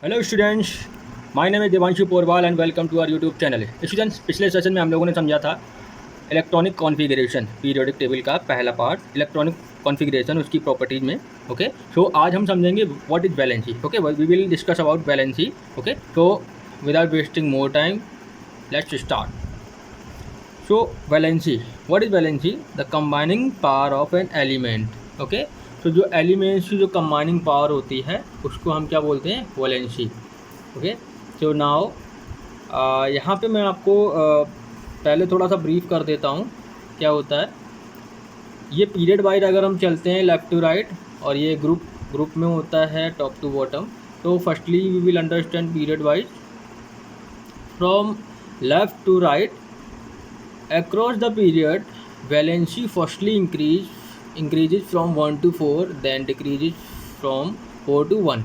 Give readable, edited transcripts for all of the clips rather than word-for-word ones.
Hello students, my name is Devanshu Porwal and welcome to our YouTube channel. Students, पिछले session में हम लोगों ने समझा था इलेक्ट्रॉनिक कॉन्फ़िगरेशन, पीरियोडिक टेबल का पहला पार्ट, इलेक्ट्रॉनिक कॉन्फ़िगरेशन, उसकी प्रॉपर्टीज़ में। ओके, सो आज हम समझेंगे what is valency. Okay, we will discuss about valency. Okay, so without wasting more time let's start. So valency, what is valency? The combining power of an element. Okay, तो जो elements की जो combining power होती है उसको हम क्या बोलते हैं? वैलेंसी। ओके, सो नाउ यहाँ पे मैं आपको पहले थोड़ा सा ब्रीफ कर देता हूँ क्या होता है। ये पीरियड वाइज अगर हम चलते हैं लेफ़्ट टू राइट, और ये ग्रुप में होता है टॉप टू बॉटम। तो firstly we will understand period wise from left to right across the period. Valency firstly increases from 1 to 4, then decreases from 4 to 1।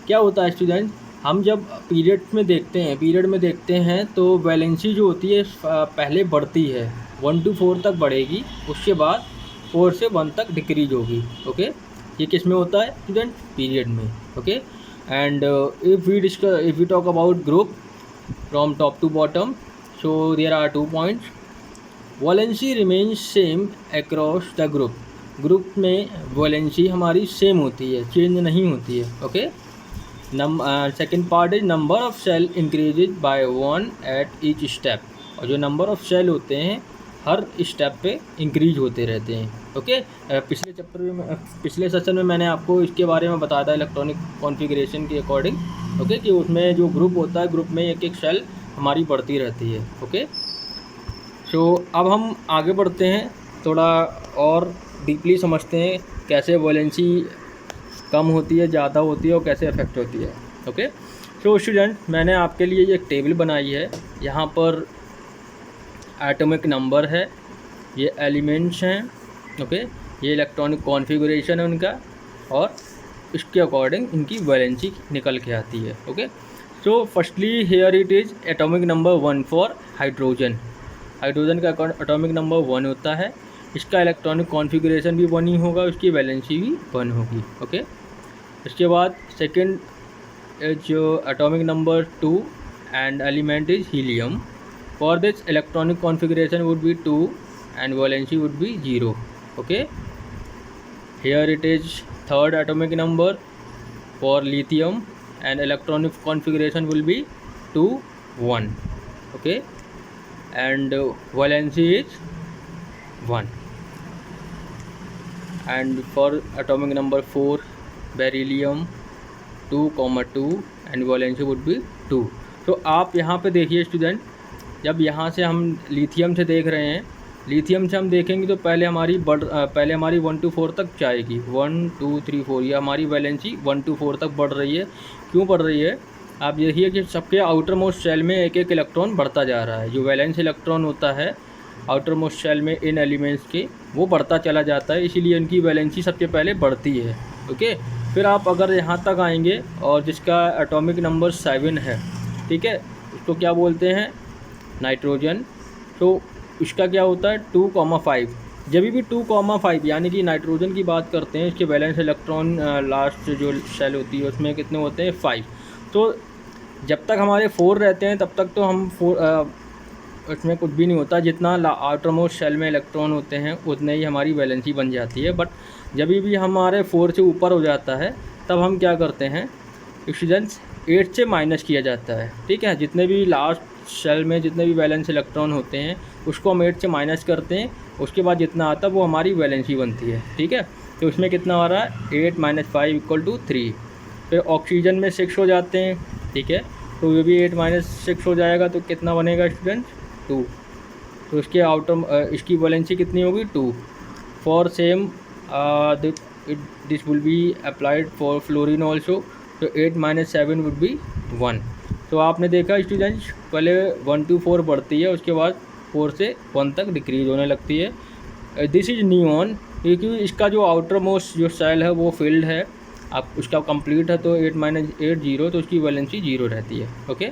क्या होता है स्टूडेंट, हम जब पीरियड में देखते हैं तो वैलेंसी जो होती है पहले बढ़ती है, 1 to 4 तक बढ़ेगी, उसके बाद 4 से 1 तक डिक्रीज होगी। ओके, ये किस में होता है स्टूडेंट? पीरियड में। Okay, and if we talk about group from top to bottom, so there are 2 points. Valency remains same across the group में वैलेंसी हमारी सेम होती है, चेंज नहीं होती है। Okay, second part is number of cell increases by 1 at each step. और जो number of cell होते हैं हर स्टेप पे इंक्रीज होते रहते हैं। ओके, पिछले सेशन में मैंने आपको इसके बारे में बताया था इलेक्ट्रॉनिक कॉन्फ़िगरेशन के अकॉर्डिंग। ओके, कि उसमें जो ग्रुप होता है, ग्रुप में एक एक सेल हमारी बढ़ती रहती है। ओके, सो अब हम आगे बढ़ते हैं, थोड़ा और डीपली समझते हैं कैसे वैलेंसी कम होती है, ज़्यादा होती है और कैसे अफेक्ट होती है। ओके, सो स्टूडेंट, मैंने आपके लिए ये एक टेबल बनाई है। यहाँ पर एटॉमिक नंबर है, ये एलिमेंट्स हैं। ओके, ये इलेक्ट्रॉनिक कॉन्फ़िगरेशन है उनका, और इसके अकॉर्डिंग इनकी वैलेंसी निकल के आती है। Okay, so firstly here it is atomic number 1 for hydrogen. Hydrogen का एटॉमिक नंबर 1 होता है, इसका इलेक्ट्रॉनिक कॉन्फ़िगरेशन भी 1 ही होगा, उसकी वैलेंसी भी 1 होगी। ओके, इसके बाद सेकंड जो atomic number 2 and element is helium. For this electronic configuration would be 2 and valency would B 0। Okay, here it is third atomic number for lithium and electronic configuration will be 2 1। Okay, and valency is 1। and for atomic number 4 beryllium 2,2 and valency would be 2। तो आप यहाँ पे देखिए student, जब यहाँ से हम lithium से देख रहे हैं, लिथियम से हम देखेंगे तो पहले हमारी 1 to 4 तक जाएगी, 1 2 3 4, ये हमारी वैलेंसी 1 to 4 तक बढ़ रही है। क्यों बढ़ रही है? आप देखिए कि सबके आउटर मोस्ट सेल में एक एक इलेक्ट्रॉन बढ़ता जा रहा है। जो वैलेंस इलेक्ट्रॉन होता है आउटर मोस्ट सेल में इन एलिमेंट्स के, वो बढ़ता चला जाता है, इसीलिए इनकी वैलेंसी सबसे पहले बढ़ती है। ओके, फिर आप अगर यहाँ तक आएंगे और जिसका एटॉमिक नंबर 7 है, ठीक है, उसको क्या बोलते हैं? नाइट्रोजन। तो इसका क्या होता है? 2,5। जब भी 2,5 यानी कि नाइट्रोजन की बात करते हैं, इसके वैलेंस इलेक्ट्रॉन लास्ट जो सेल होती है उसमें कितने होते हैं? 5। तो जब तक हमारे 4 रहते हैं तब तक तो हम उसमें कुछ भी नहीं होता, जितना आउटर मोस्ट सेल में इलेक्ट्रॉन होते हैं उतने ही हमारी वैलेंसी बन जाती है। बट जब भी हमारे 4 से ऊपर हो जाता है तब हम क्या करते हैं स्टूडेंट्स? 8 से माइनस किया जाता है। ठीक है, जितने भी लास्ट सेल में जितने भी वैलेंस इलेक्ट्रॉन होते हैं उसको हम 8 से माइनस करते हैं, उसके बाद जितना आता है वो हमारी वैलेंसी बनती है। ठीक है, तो इसमें कितना आ रहा है? 8 - 5 = 3। फिर ऑक्सीजन में 6 हो जाते हैं। ठीक है, तो ये भी 8 - 6 हो जाएगा, तो कितना बनेगा स्टूडेंट? 2। तो इसके इसकी वैलेंसी कितनी होगी? 2। For same this will be applied for fluorine also. तो 8 - 7 वुड बी 1। तो आपने देखा स्टूडेंट्स, पहले 1 to 4 बढ़ती है, उसके बाद 4 से 1 तक डिक्रीज होने लगती है। दिस इज़ नियॉन, क्योंकि इसका जो आउटर मोस्ट जो सेल है वो फील्ड है, आप उसका कंप्लीट है, तो 8 - 8 0, तो उसकी वैलेंसी 0 रहती है। ओके,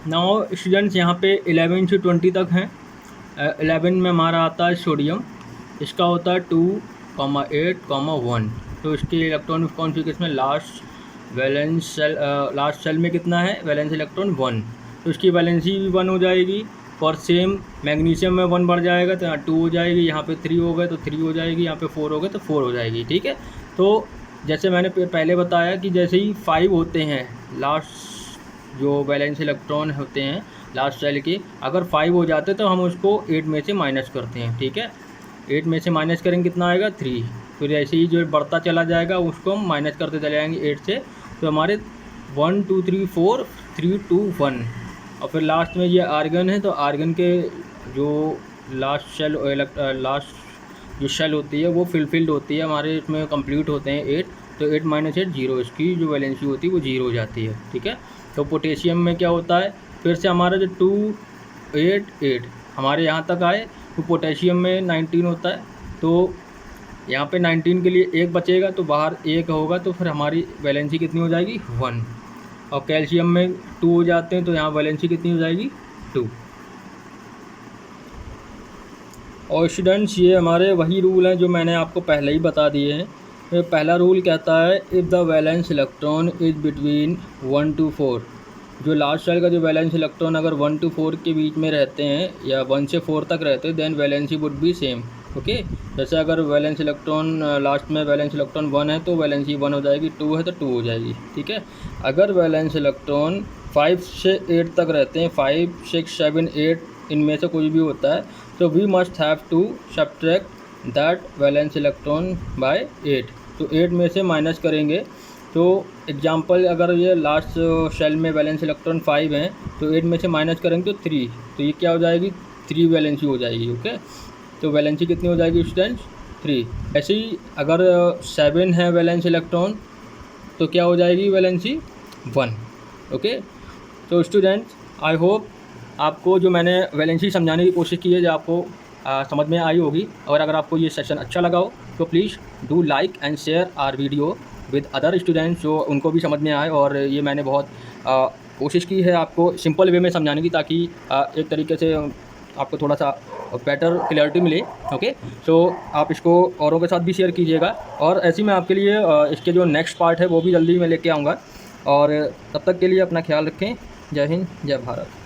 नाउ स्टूडेंट्स यहाँ पे 11 से 20 तक हैं। 11 में हमारा आता है सोडियम, इसका होता है 2,8,1। तो इसके इलेक्ट्रॉन कॉन्फ़िगरेशन में लास्ट सेल में कितना है वैलेंस इलेक्ट्रॉन 1, तो इसकी वैलेंसी भी 1 हो जाएगी। और सेम मैग्नीशियम में 1 बढ़ जाएगा तो यहाँ 2 हो जाएगी, यहाँ पे 3 हो गए तो 3 हो जाएगी, यहाँ पे 4 हो गए तो 4 हो जाएगी। ठीक है, तो जैसे मैंने पहले बताया कि जैसे ही 5 होते हैं लास्ट जो वैलेंस इलेक्ट्रॉन होते हैं लास्ट सेल के, अगर 5 हो जाते हैं तो हम उसको 8 में से माइनस करते हैं। ठीक है, 8 में से माइनस करेंगे कितना आएगा 3, फिर ऐसे ही जो बढ़ता चला जाएगा उसको हम माइनस करते चले जाएंगे 8 से, तो हमारे 1 2 3 4 3 2 1, और फिर लास्ट में ये आर्गन है तो आर्गन के जो लास्ट जो शेल होती है वो फिल्ड होती है हमारे, इसमें कंप्लीट होते हैं 8, तो 8 माइनस 8 0, इसकी जो वैलेंसी होती है वो 0 हो जाती है। ठीक है, तो पोटेशियम में क्या होता है, फिर से हमारा जो 2 8 8 हमारे यहाँ तक आए, तो पोटेशियम में 19 होता है, तो यहाँ पे 19 के लिए 1 बचेगा तो बाहर 1 होगा, तो फिर हमारी वैलेंसी कितनी हो जाएगी 1। और कैल्शियम में 2 हो जाते हैं तो यहाँ वैलेंसी कितनी हो जाएगी 2। और स्टूडेंट्स ये हमारे वही रूल हैं जो मैंने आपको पहले ही बता दिए हैं। तो पहला रूल कहता है if the valence electron is between 1 to 4, जो लास्ट सेल का जो वैलेंस इलेक्ट्रॉन अगर 1 to 4 के बीच में रहते हैं या 1 से 4 तक रहते हैं, then valency would be same. Okay, जैसे अगर वैलेंस इलेक्ट्रॉन लास्ट में वैलेंस इलेक्ट्रॉन 1 है तो वैलेंसी 1 हो जाएगी, 2 है तो 2 हो जाएगी। ठीक है, अगर वैलेंस इलेक्ट्रॉन 5 से 8 तक रहते हैं, 5 6 7 8 इनमें से कुछ भी होता है, तो we must have to subtract that valence electron by 8, तो 8 में से माइनस करेंगे। तो एग्जांपल अगर ये लास्ट शेल में वैलेंस इलेक्ट्रॉन 5 हैं तो 8 में से माइनस करेंगे तो 3, तो ये क्या हो जाएगी 3 वैलेंसी हो जाएगी। ओके, तो वैलेंसी कितनी हो जाएगी स्टूडेंट्स 3। ऐसे ही अगर 7 है वैलेंस इलेक्ट्रॉन तो क्या हो जाएगी वैलेंसी 1। ओके, तो स्टूडेंट्स आई होप आपको जो मैंने वैलेंसी समझाने की कोशिश की है जो आपको समझ में आई होगी। और अगर आपको ये सेशन अच्छा लगा हो तो please do like and share our video with other students, जो उनको भी समझ में आए। और ये मैंने बहुत कोशिश की है आपको सिंपल वे में समझाने की, ताकि एक तरीके से आपको थोड़ा सा बेटर क्लियरिटी मिले। ओके, तो आप इसको औरों के साथ भी शेयर कीजिएगा। और ऐसे ही मैं आपके लिए इसके जो नेक्स्ट पार्ट है वो भी जल्दी मैं लेके आऊँगा। और तब तक के लिए अपना ख्याल रखें। जय हिंद, जय भारत।